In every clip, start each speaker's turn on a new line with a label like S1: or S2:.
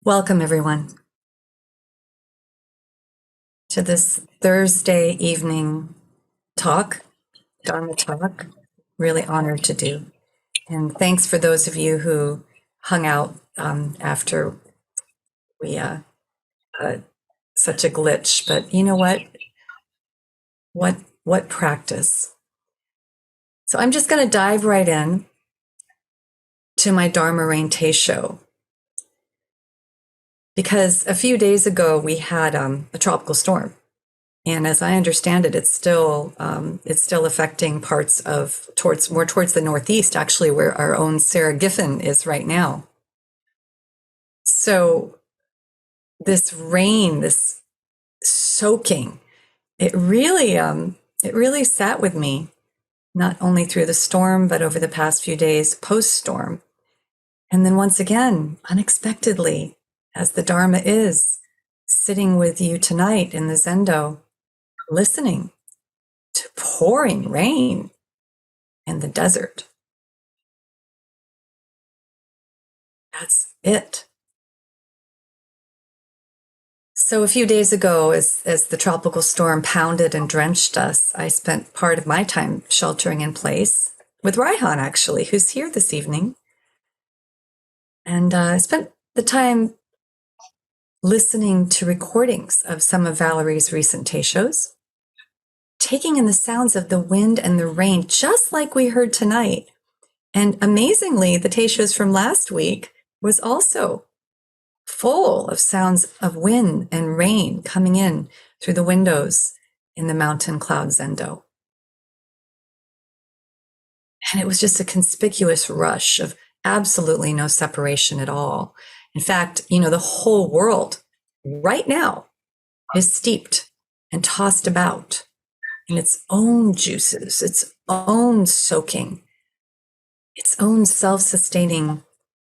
S1: Welcome, everyone, to this Thursday evening talk, Dharma talk. Really honored to do. And thanks for those of you who hung out after we such a glitch. But you know what? What practice? So I'm just going to dive right in to my Dharma Rain Teisho. Because a few days ago we had a tropical storm. And as I understand it, it's still affecting parts of more towards the northeast, actually, where our own Sarah Giffen is right now. So this rain, this soaking, it really sat with me, not only through the storm, but over the past few days post-storm. And then once again, unexpectedly, as the Dharma is, sitting with you tonight in the Zendo, listening to pouring rain in the desert. That's it. So a few days ago, as the tropical storm pounded and drenched us, I spent part of my time sheltering in place with Raihan, actually, who's here this evening. And I spent the time listening to recordings of some of Valerie's recent Teishos, taking in the sounds of the wind and the rain, just like we heard tonight. And amazingly, the Teishos from last week was also full of sounds of wind and rain coming in through the windows in the mountain cloud Zendo. And it was just a conspicuous rush of absolutely no separation at all. In fact, the whole world right now is steeped and tossed about in its own juices, its own soaking, its own self-sustaining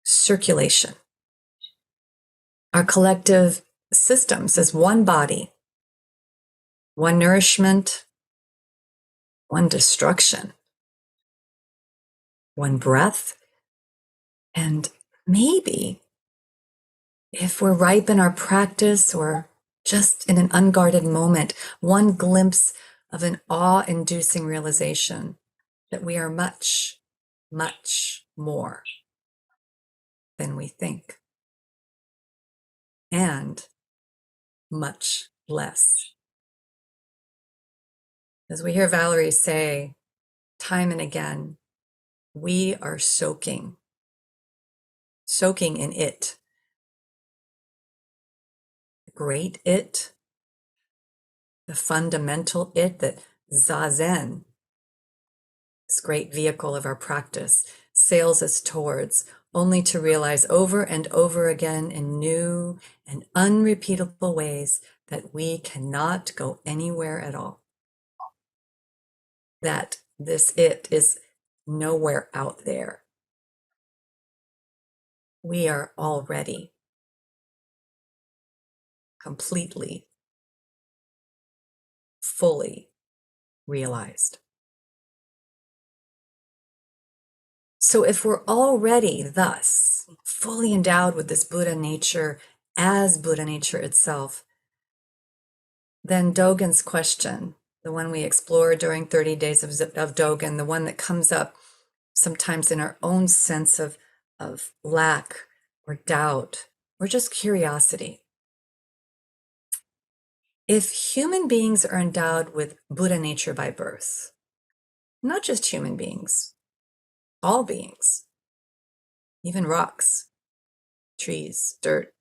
S1: circulation. Our collective systems as one body, one nourishment, one destruction, one breath, and maybe if we're ripe in our practice or just in an unguarded moment, one glimpse of an awe-inducing realization that we are much, much more than we think, and much less. As we hear Valerie say time and again, we are soaking in it. The great it, the fundamental it that zazen, this great vehicle of our practice, sails us towards, only to realize over and over again in new and unrepeatable ways that we cannot go anywhere at all. That this it is nowhere out there. We are already completely, fully realized. So if we're already thus fully endowed with this Buddha nature as Buddha nature itself, then Dōgen's question, the one we explore during 30 days of Dōgen, the one that comes up sometimes in our own sense of lack or doubt or just curiosity. If human beings are endowed with Buddha nature by birth, not just human beings, all beings, even rocks, trees, dirt.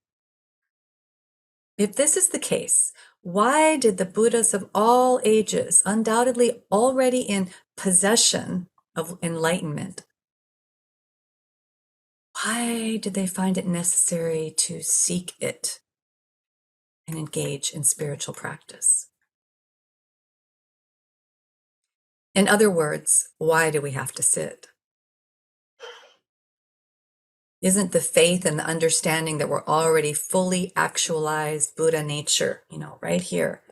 S1: If this is the case, why did the Buddhas of all ages, undoubtedly already in possession of enlightenment, why did they find it necessary to seek it and engage in spiritual practice? In other words, why do we have to sit? Isn't the faith and the understanding that we're already fully actualized Buddha nature, right here,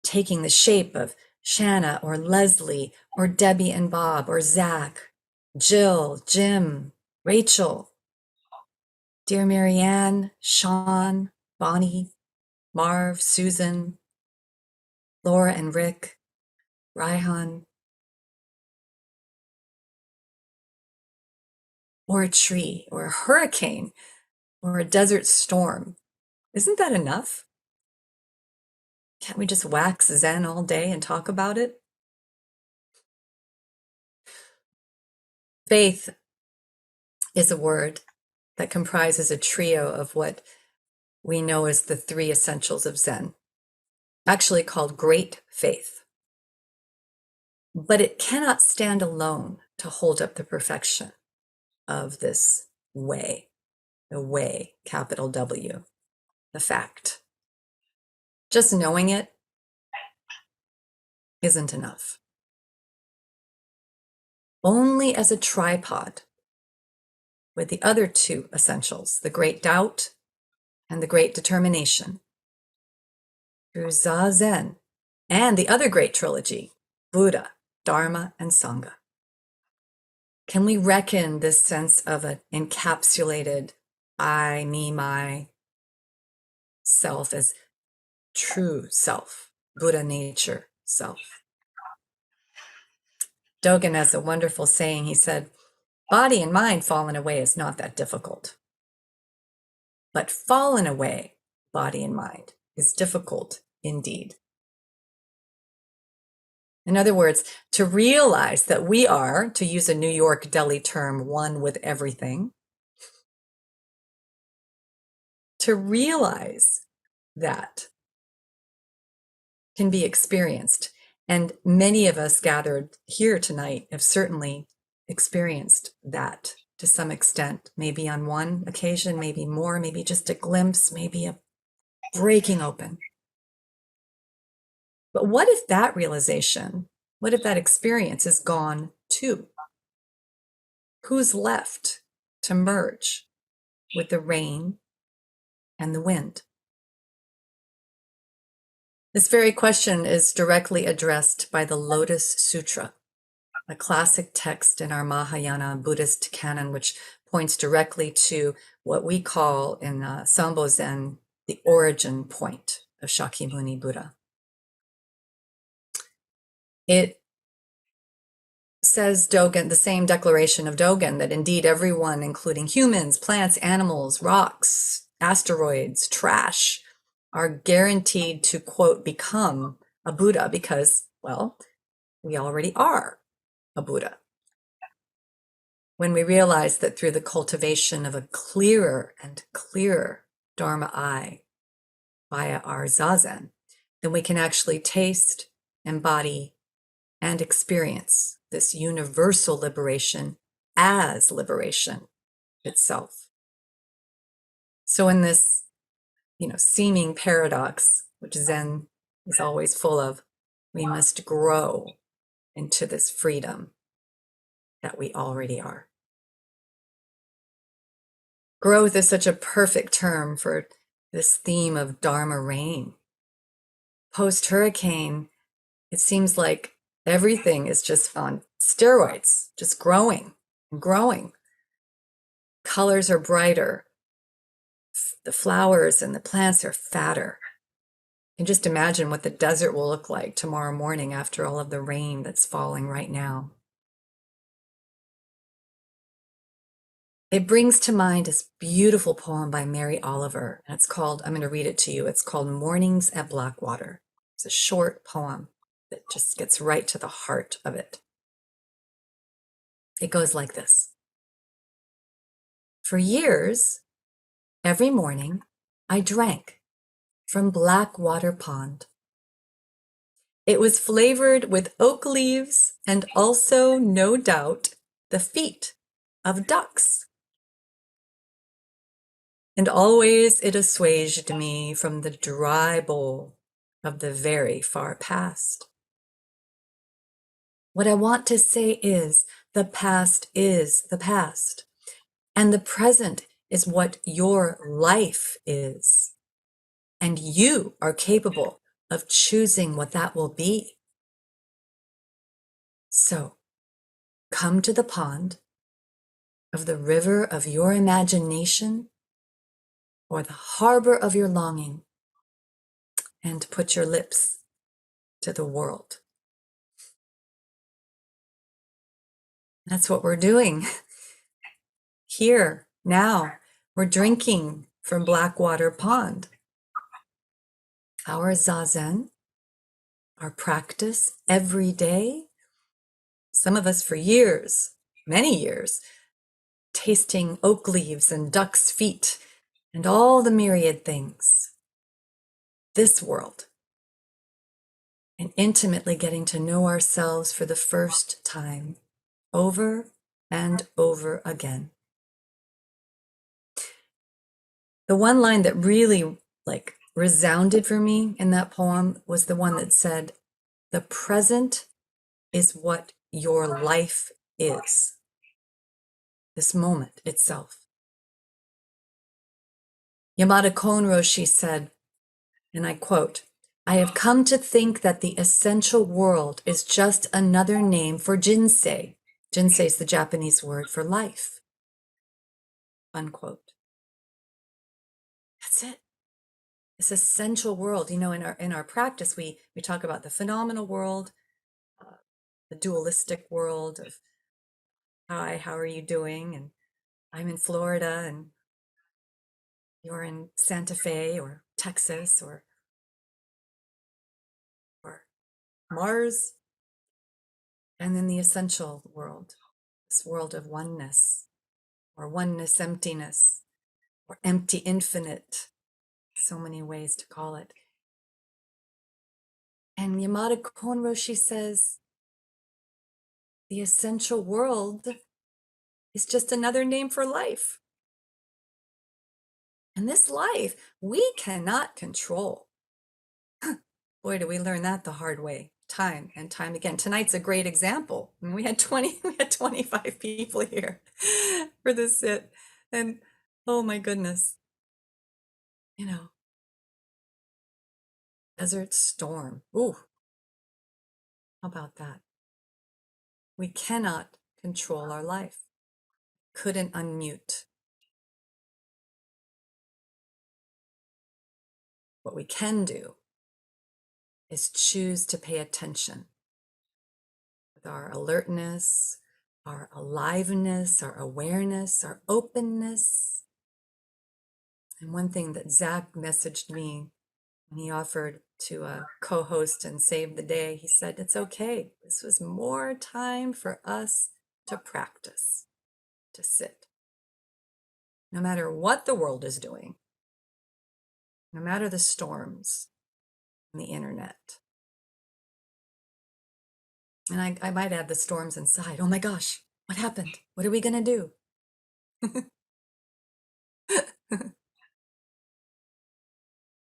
S1: taking the shape of Shana or Leslie or Debbie and Bob or Zach, Jill, Jim, Rachel, Dear Marianne, Sean, Bonnie, Marv, Susan, Laura and Rick, Raihan, or a tree, or a hurricane, or a desert storm. Isn't that enough? Can't we just wax Zen all day and talk about it? Faith is a word that comprises a trio of what we know as the three essentials of Zen, actually called great faith. But it cannot stand alone to hold up the perfection of this way, the way, capital W, the fact. Just knowing it isn't enough. Only as a tripod with the other two essentials, the great doubt and the great determination, through zazen and the other great trilogy, Buddha, Dharma, and Sangha, can we reckon this sense of an encapsulated I, me, my self as true self, Buddha nature self. Dōgen has a wonderful saying. He said, body and mind fallen away is not that difficult. But fallen away, body and mind, is difficult indeed. In other words, to realize that we are, to use a New York Delhi term, one with everything, to realize that can be experienced. And many of us gathered here tonight have certainly experienced that to some extent, maybe on one occasion, maybe more, maybe just a glimpse, maybe a breaking open. But what if that realization, what if that experience is gone too? Who's left to merge with the rain and the wind? This very question is directly addressed by the Lotus Sutra, a classic text in our Mahayana Buddhist canon, which points directly to what we call in Sambo Zen the origin point of Shakyamuni Buddha. It says Dōgen, the same declaration of Dōgen, that indeed everyone, including humans, plants, animals, rocks, asteroids, trash, are guaranteed to, quote, become a Buddha because, well, we already are a Buddha. When we realize that through the cultivation of a clearer and clearer Dharma eye via our zazen, then we can actually taste, embody, and experience this universal liberation as liberation itself. So in this, seeming paradox, which Zen is always full of, we must grow into this freedom that we already are. Growth is such a perfect term for this theme of Dharma Rain. Post-hurricane, it seems like everything is just on steroids, just growing and growing. Colors are brighter. The flowers and the plants are fatter. You can just imagine what the desert will look like tomorrow morning after all of the rain that's falling right now. It brings to mind this beautiful poem by Mary Oliver, and it's called, I'm going to read it to you, it's called Mornings at Blackwater. It's a short poem that just gets right to the heart of it. It goes like this. For years, every morning, I drank from Blackwater Pond. It was flavored with oak leaves and also, no doubt, the feet of ducks. And always it assuaged me from the dry bowl of the very far past. What I want to say is the past is the past, and the present is what your life is. And you are capable of choosing what that will be. So, come to the pond of the river of your imagination or the harbor of your longing, and put your lips to the world. That's what we're doing here, now. We're drinking from Blackwater Pond. Our zazen, our practice every day, some of us for years, many years, tasting oak leaves and duck's feet and all the myriad things. This world. And intimately getting to know ourselves for the first time, over and over again. The one line that really resounded for me in that poem was the one that said, "The present is what your life is." This moment itself. Yamada Konroshi said, and I quote, "I have come to think that the essential world is just another name for jinsei." Jinsei is the Japanese word for life. Unquote. That's it. This essential world. In our practice, we talk about the phenomenal world, the dualistic world of, hi, how are you doing? And I'm in Florida and you're in Santa Fe or Texas or Mars. And then the essential world, this world of oneness, or oneness emptiness, or empty infinite, so many ways to call it. And Yamada Konroshi says, the essential world is just another name for life. And this life, we cannot control. Boy, do we learn that the hard way, time and time again. Tonight's a great example. I mean, we had 25 people here for this sit. And oh my goodness, desert storm. Ooh, how about that? We cannot control our life. Couldn't unmute. What we can do is choose to pay attention with our alertness, our aliveness, our awareness, our openness. And one thing that Zach messaged me when he offered to co-host and save the day, he said, it's okay. This was more time for us to practice, to sit. No matter what the world is doing, no matter the storms on the internet. And I might add the storms inside. Oh my gosh, what happened? What are we going to do?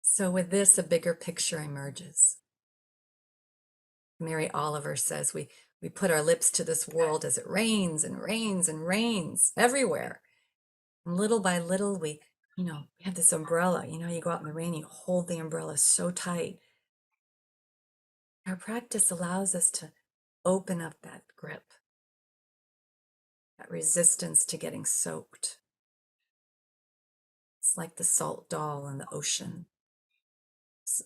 S1: So with this, a bigger picture emerges. Mary Oliver says we put our lips to this world as it rains and rains and rains everywhere. And little by little, we have this umbrella. You go out in the rain, you hold the umbrella so tight. Our practice allows us to open up that grip, that resistance to getting soaked. It's like the salt doll in the ocean.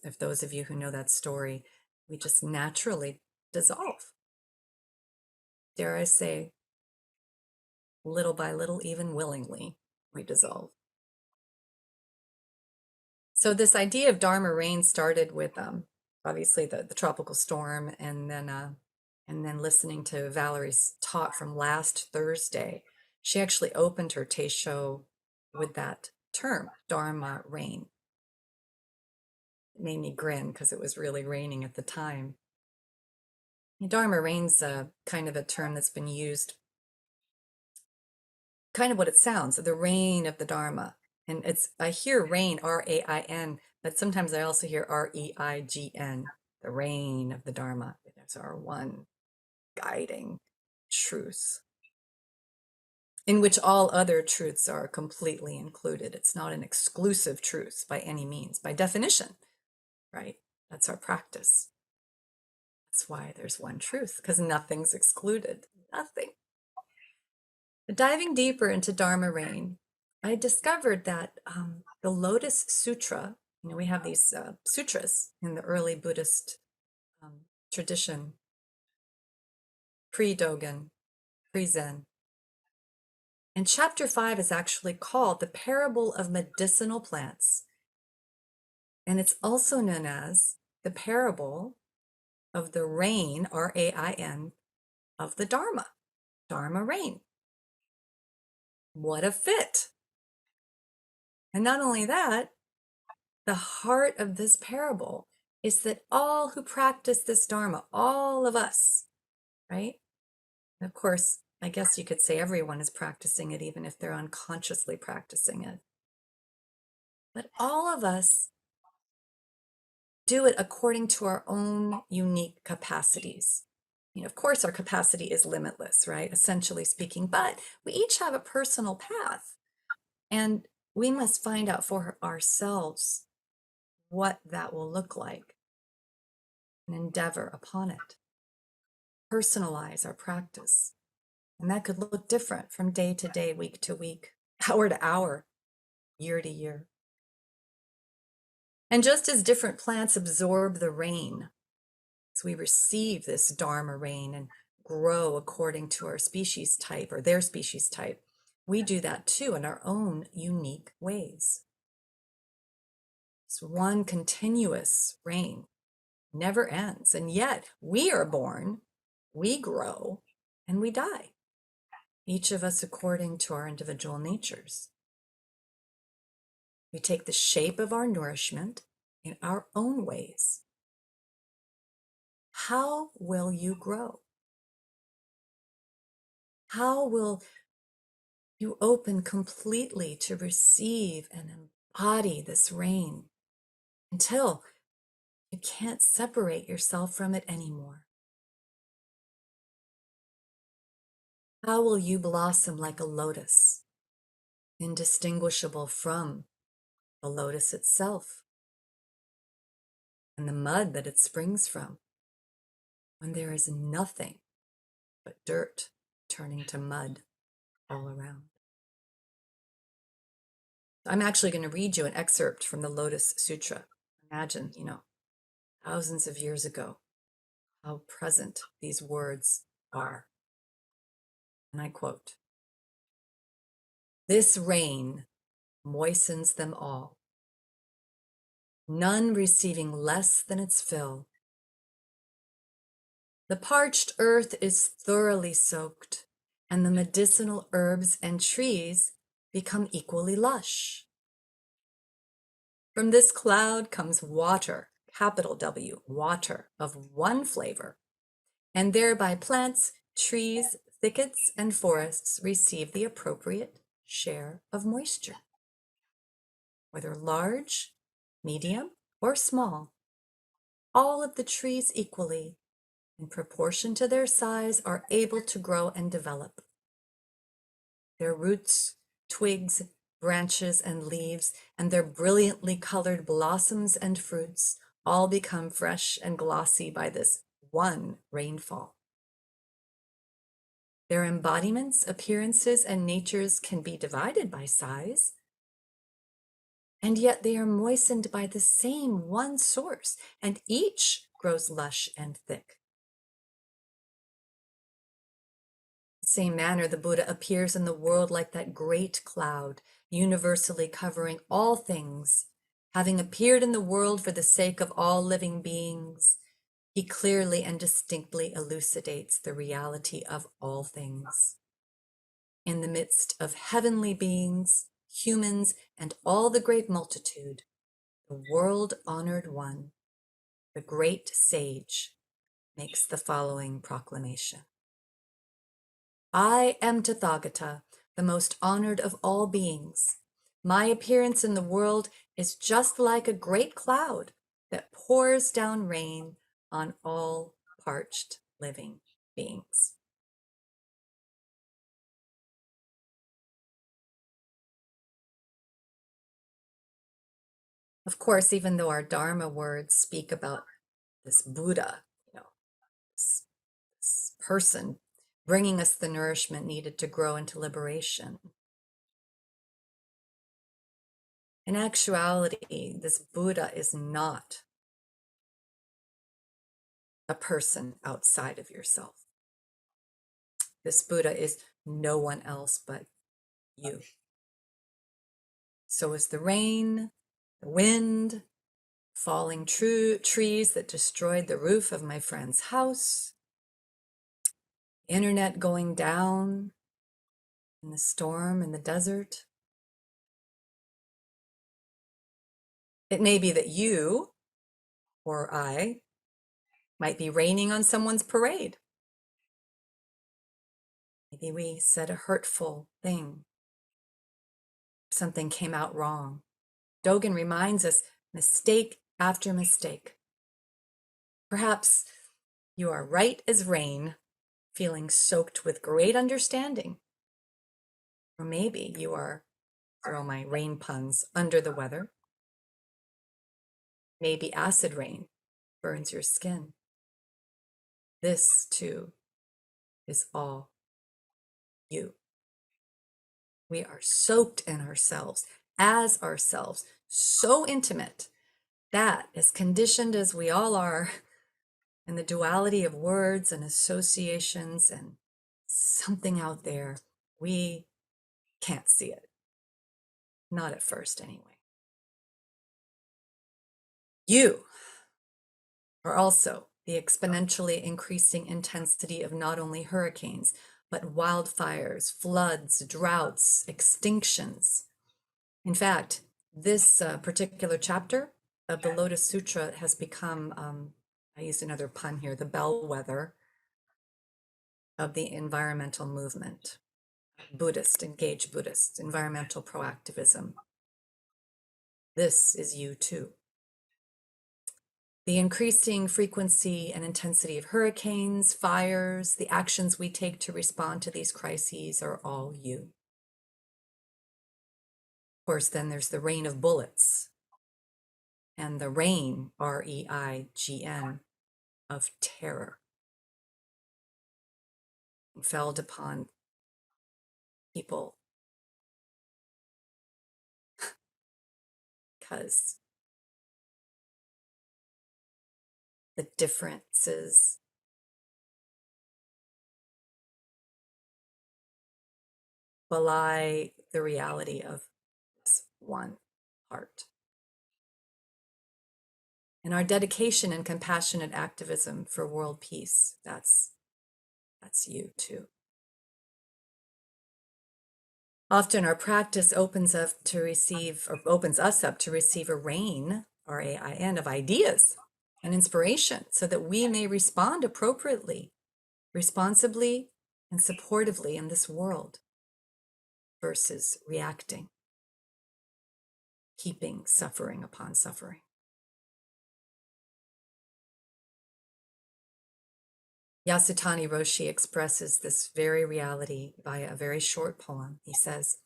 S1: If those of you who know that story, we just naturally dissolve. Dare I say, little by little, even willingly, we dissolve. So this idea of Dharma Rain started with obviously the tropical storm, and then listening to Valerie's talk from last Thursday. She actually opened her Teisho with that term, Dharma Rain. It made me grin because it was really raining at the time. Dharma Rain's kind of a term that's been used, kind of what it sounds, the rain of the Dharma. And I hear rain, R-A-I-N, but sometimes I also hear R-E-I-G-N, the rain of the Dharma. That's our one guiding truth, in which all other truths are completely included. It's not an exclusive truth by any means, by definition, right? That's our practice. That's why there's one truth, because nothing's excluded, nothing. But diving deeper into Dharma Rain, I discovered that the Lotus Sutra, we have these sutras in the early Buddhist tradition, pre-Dōgen, pre-Zen. And chapter 5 is actually called the Parable of Medicinal Plants. And it's also known as the Parable of the Rain, R-A-I-N, of the Dharma, Dharma Rain. What a fit! And not only that, the heart of this parable is that all who practice this Dharma, all of us, right? And of course, I guess you could say everyone is practicing it, even if they're unconsciously practicing it. But all of us do it according to our own unique capacities. Of course, our capacity is limitless, right? Essentially speaking, but we each have a personal path, and we must find out for ourselves what that will look like and endeavor upon it. Personalize our practice. And that could look different from day to day, week to week, hour to hour, year to year. And just as different plants absorb the rain, as we receive this Dharma rain and grow according to our species type or their species type, we do that too in our own unique ways. It's one continuous rain, never ends. And yet we are born, we grow, and we die, each of us according to our individual natures. We take the shape of our nourishment in our own ways. How will you grow? How will you open completely to receive and embody this rain until you can't separate yourself from it anymore? How will you blossom like a lotus, indistinguishable from the lotus itself and the mud that it springs from, when there is nothing but dirt turning to mud all around? I'm actually going to read you an excerpt from the Lotus Sutra. Imagine, thousands of years ago, how present these words are. And I quote, "This rain moistens them all, none receiving less than its fill. The parched earth is thoroughly soaked, and the medicinal herbs and trees become equally lush. From this cloud comes water, capital W, water of one flavor, and thereby plants, trees, thickets, and forests receive the appropriate share of moisture. Whether large, medium, or small, all of the trees equally, in proportion to their size, are able to grow and develop. Their roots, twigs, branches, and leaves, and their brilliantly colored blossoms and fruits all become fresh and glossy by this one rainfall. Their embodiments, appearances, and natures can be divided by size, and yet they are moistened by the same one source, and each grows lush and thick. In the same manner, the Buddha appears in the world like that great cloud, universally covering all things. Having appeared in the world for the sake of all living beings, he clearly and distinctly elucidates the reality of all things. In the midst of heavenly beings, humans, and all the great multitude, the world-honored one, the great sage, makes the following proclamation. I am Tathagata, the most honored of all beings. My appearance in the world is just like a great cloud that pours down rain on all parched living beings. Of course, even though our Dharma words speak about this Buddha, this person bringing us the nourishment needed to grow into liberation, In actuality, this Buddha is not a person outside of yourself. This Buddha is no one else but you. So is the rain, the wind, falling trees that destroyed the roof of my friend's house, internet going down in the storm in the desert. It may be that you or I might be raining on someone's parade. Maybe we said a hurtful thing. Something came out wrong. Dōgen reminds us, mistake after mistake. Perhaps you are right as rain, feeling soaked with great understanding. Or maybe you are, throw my rain puns, under the weather. Maybe acid rain burns your skin. This, too, is all you. We are soaked in ourselves, as ourselves, so intimate that, as conditioned as we all are, in the duality of words and associations and something out there, we can't see it. Not at first, anyway. You are also the exponentially increasing intensity of not only hurricanes, but wildfires, floods, droughts, extinctions. In fact, this particular chapter of the Lotus Sutra has become, I used another pun here, the bellwether of the environmental movement. Buddhist, engaged Buddhists, environmental proactivism. This is you too. The increasing frequency and intensity of hurricanes, fires, the actions we take to respond to these crises are all you. Of course, then there's the rain of bullets and the rain, R-E-I-G-N, of terror fell upon people because the differences belie the reality of this one heart. And our dedication and compassionate activism for world peace, that's you too. Often our practice opens us up to receive a rain, R-A-I-N, of ideas and inspiration so that we may respond appropriately, responsibly, and supportively in this world versus reacting, heaping suffering upon suffering. Yasutani Roshi expresses this very reality via a very short poem. He says,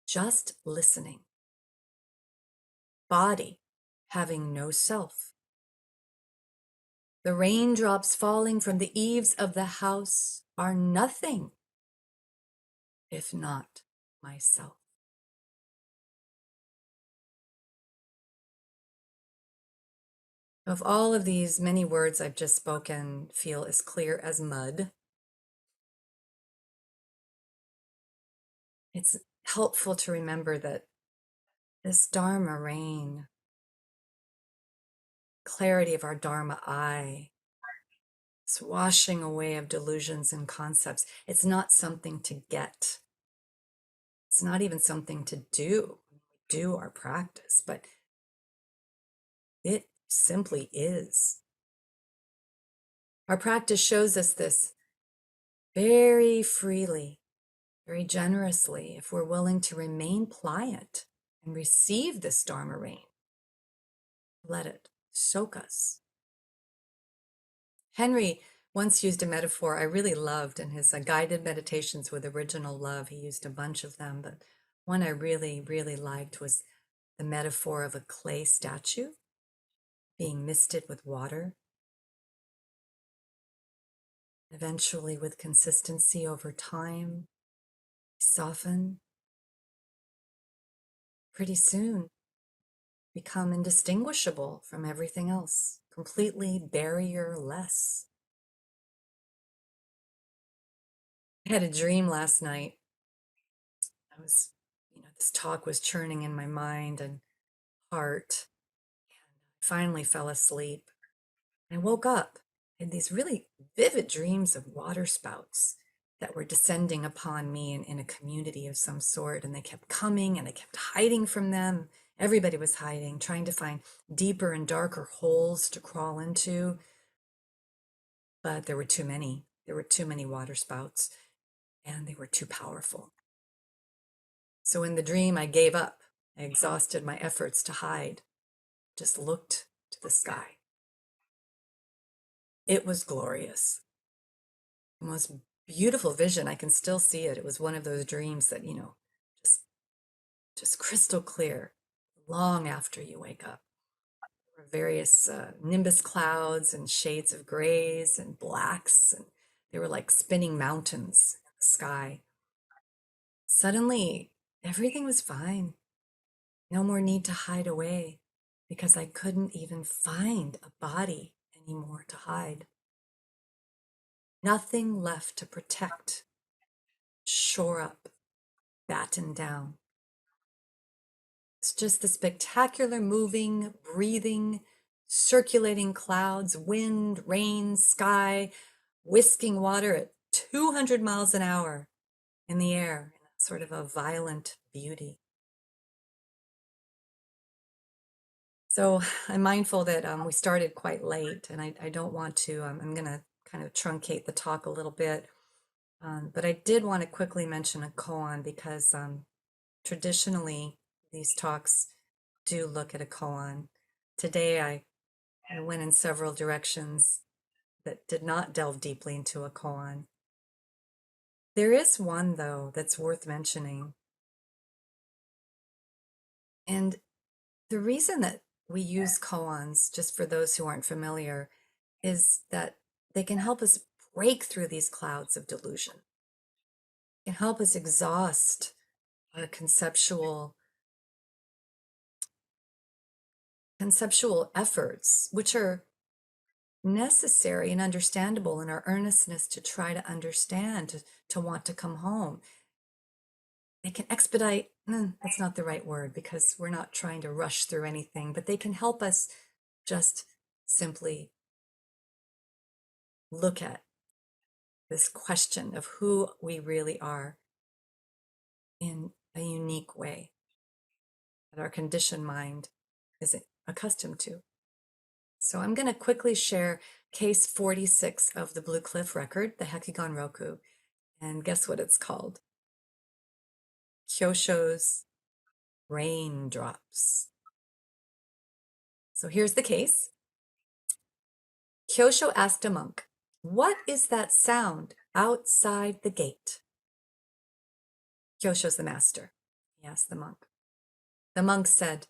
S1: just listening, body having no self, the raindrops falling from the eaves of the house are nothing if not myself. Of all of these many words I've just spoken feel as clear as mud, it's helpful to remember that this Dharma Rain, clarity of our Dharma eye, this washing away of delusions and concepts, it's not something to get. It's not even something to do. We do our practice, but it simply is. Our practice shows us this very freely, very generously, if we're willing to remain pliant and receive this Dharma Rain. Let it soak us. Henry once used a metaphor I really loved in his guided meditations with original love. He used a bunch of them, but one I really, really liked was the metaphor of a clay statue being misted with water. Eventually, with consistency over time, soften, pretty soon become indistinguishable from everything else, completely barrierless. I had a dream last night. I was, this talk was churning in my mind and heart. I finally fell asleep. I woke up in these really vivid dreams of water spouts that were descending upon me in a community of some sort. And they kept coming and I kept hiding from them. Everybody was hiding, trying to find deeper and darker holes to crawl into. But there were too many. There were too many water spouts and they were too powerful. So in the dream, I gave up. I exhausted my efforts to hide, just looked to the sky. It was glorious. The most beautiful vision. I can still see it. It was one of those dreams that, just crystal clear long after you wake up. There were various nimbus clouds and shades of grays and blacks, and they were like spinning mountains in the sky. Suddenly, everything was fine. No more need to hide away because I couldn't even find a body anymore to hide. Nothing left to protect, shore up, batten down. It's just the spectacular moving, breathing, circulating clouds, wind, rain, sky, whisking water at 200 miles an hour in the air in sort of a violent beauty. So I'm mindful that we started quite late, and I don't want to, I'm going to kind of truncate the talk a little bit. But I did want to quickly mention a koan because traditionally these talks do look at a koan. Today I went in several directions that did not delve deeply into a koan. There is one, though, that's worth mentioning. And the reason that we use koans, just for those who aren't familiar, is that they can help us break through these clouds of delusion. They can help us exhaust our conceptual efforts, which are necessary and understandable in our earnestness to try to understand, to want to come home. They can expedite, that's not the right word because we're not trying to rush through anything, but they can help us just simply look at this question of who we really are in a unique way that our conditioned mind isn't accustomed to. So I'm going to quickly share case 46 of the Blue Cliff record, the Hekigan Roku, and guess what it's called? Kyosho's raindrops. So here's the case. Kyosho asked a monk, "What is that sound outside the gate?" Kyosho's the master. He asked the monk. The monk said,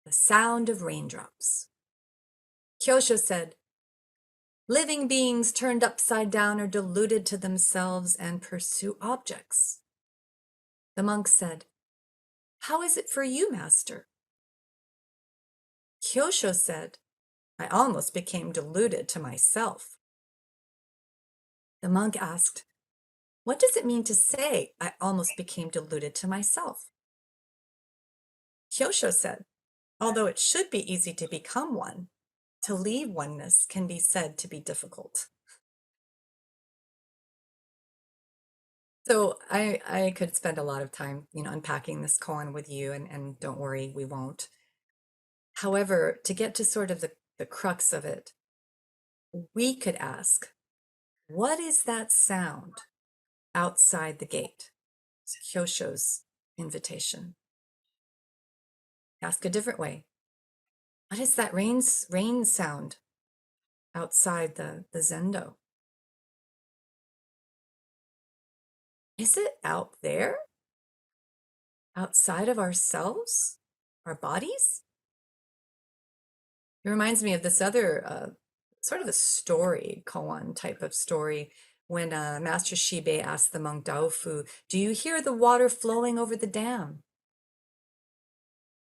S1: "The sound of raindrops." Kyosho said, "Living beings turned upside down are deluded to themselves and pursue objects." The monk said, "How is it for you, master?" Kyosho said, "I almost became deluded to myself." The monk asked, "What does it mean to say, I almost became deluded to myself?" Kyosho said, "Although it should be easy to become one, to leave oneness can be said to be difficult." So I could spend a lot of time, unpacking this koan with you, and don't worry, we won't. However, to get to sort of the crux of it, we could ask, what is that sound outside the gate? It's Kyosho's invitation. Ask a different way. What is that rain sound outside the zendo? Is it out there? Outside of ourselves? Our bodies? It reminds me of this other sort of a story, koan type of story, when Master Shibe asked the monk Daofu, "Do you hear the water flowing over the dam?"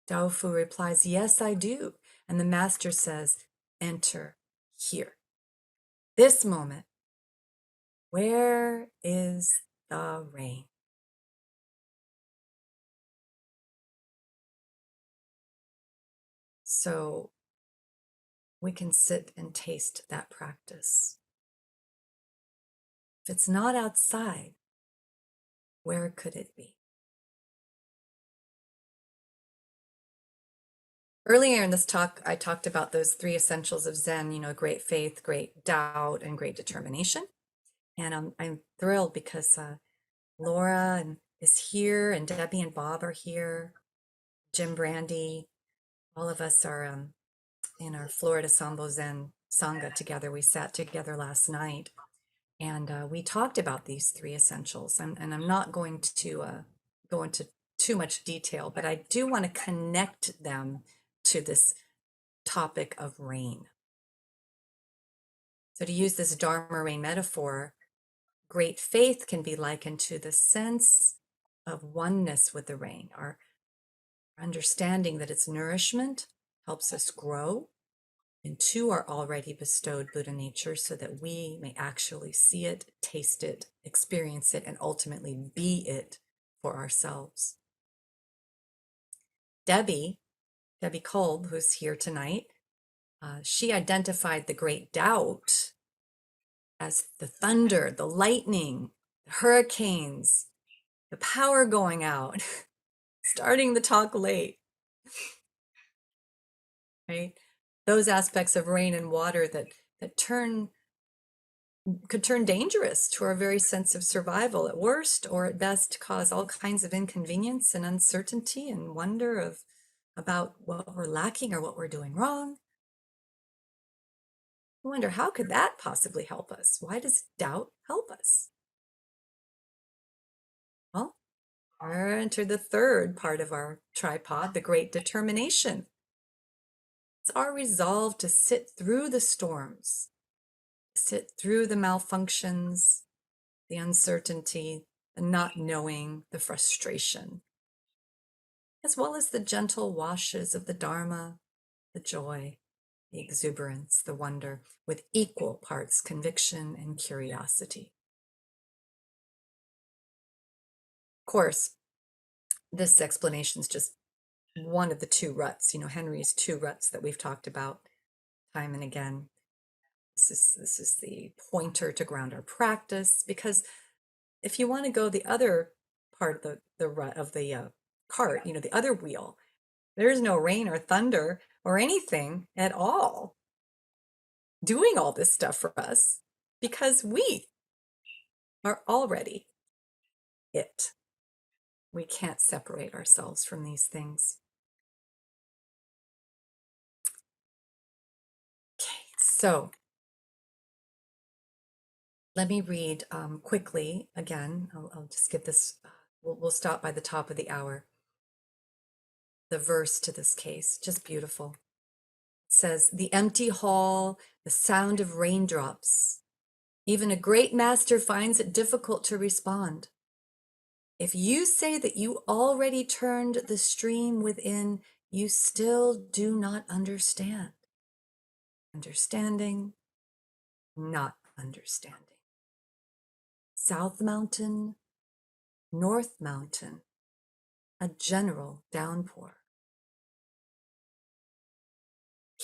S1: Daofu replies, yes, I do. And the master says, enter here. This moment, where is the rain? So we can sit and taste that practice. If it's not outside, where could it be? Earlier in this talk, I talked about those three essentials of Zen, great faith, great doubt, and great determination. And I'm thrilled because Laura is here, and Debbie and Bob are here, Jim Brandy, all of us are in our Florida Sambo Zen Sangha together. We sat together last night, and we talked about these three essentials. And I'm not going to go into too much detail, but I do want to connect them to this topic of rain. So to use this Dharma Rain metaphor, great faith can be likened to the sense of oneness with the rain, our understanding that its nourishment helps us grow into our already bestowed Buddha nature so that we may actually see it, taste it, experience it, and ultimately be it for ourselves. Debbie Kolb, who's here tonight, she identified the great doubt as the thunder, the lightning, the hurricanes, the power going out, starting the talk late, right? Those aspects of rain and water that could turn dangerous to our very sense of survival at worst, or at best cause all kinds of inconvenience and uncertainty and wonder about what we're lacking or what we're doing wrong. I wonder, how could that possibly help us? Why does doubt help us? Well, we're entered the third part of our tripod, the great determination. It's our resolve to sit through the storms, sit through the malfunctions, the uncertainty, the not knowing, the frustration, as well as the gentle washes of the Dharma, the joy, the exuberance, the wonder, with equal parts conviction and curiosity. Of course, this explanation is just one of the two ruts, Henry's two ruts that we've talked about time and again. This is the pointer to ground our practice, because if you want to go the other part of the rut of the cart, the other wheel, there's no rain or thunder or anything at all doing all this stuff for us, because we are already it. We can't separate ourselves from these things. Okay, so let me read quickly again. I'll just get this, we'll stop by the top of the hour. The verse to this case, just beautiful. It says, the empty hall, the sound of raindrops. Even a great master finds it difficult to respond. If you say that you already turned the stream within, you still do not understand. Understanding, not understanding. South Mountain, North Mountain, a general downpour.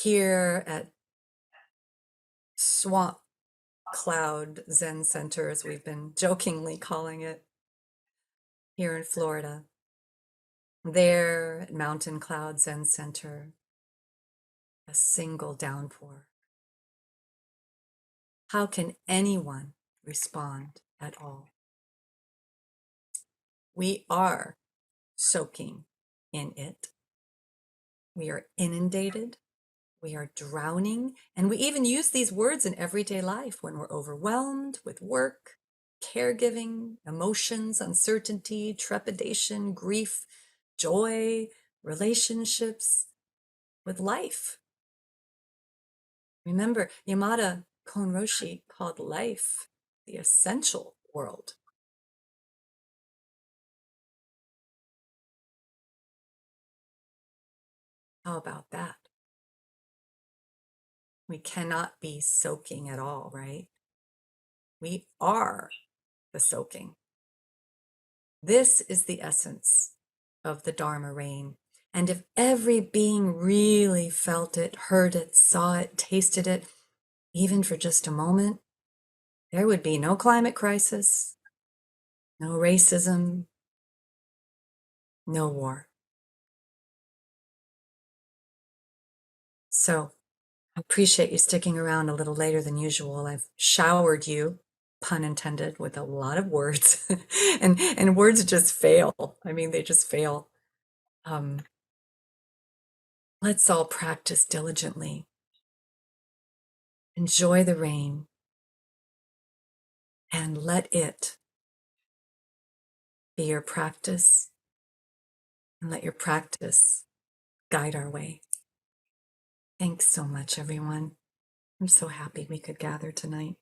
S1: Here at Swamp Cloud Zen Center, as we've been jokingly calling it, here in Florida. There at Mountain Cloud Zen Center, a single downpour. How can anyone respond at all? We are soaking in it. We are inundated. We are drowning. And we even use these words in everyday life when we're overwhelmed with work, caregiving, emotions, uncertainty, trepidation, grief, joy, relationships, with life. Remember, Yamada Konroshi called life the essential world. How about that? We cannot be soaking at all, right? We are the soaking. This is the essence of the Dharma Rain. And if every being really felt it, heard it, saw it, tasted it, even for just a moment, there would be no climate crisis, no racism, no war. So I appreciate you sticking around a little later than usual. I've showered you, pun intended, with a lot of words. and words just fail. I mean, they just fail. Um, let's all practice diligently. Enjoy the rain and let it be your practice, and let your practice guide our way. Thanks so much, everyone. I'm so happy we could gather tonight.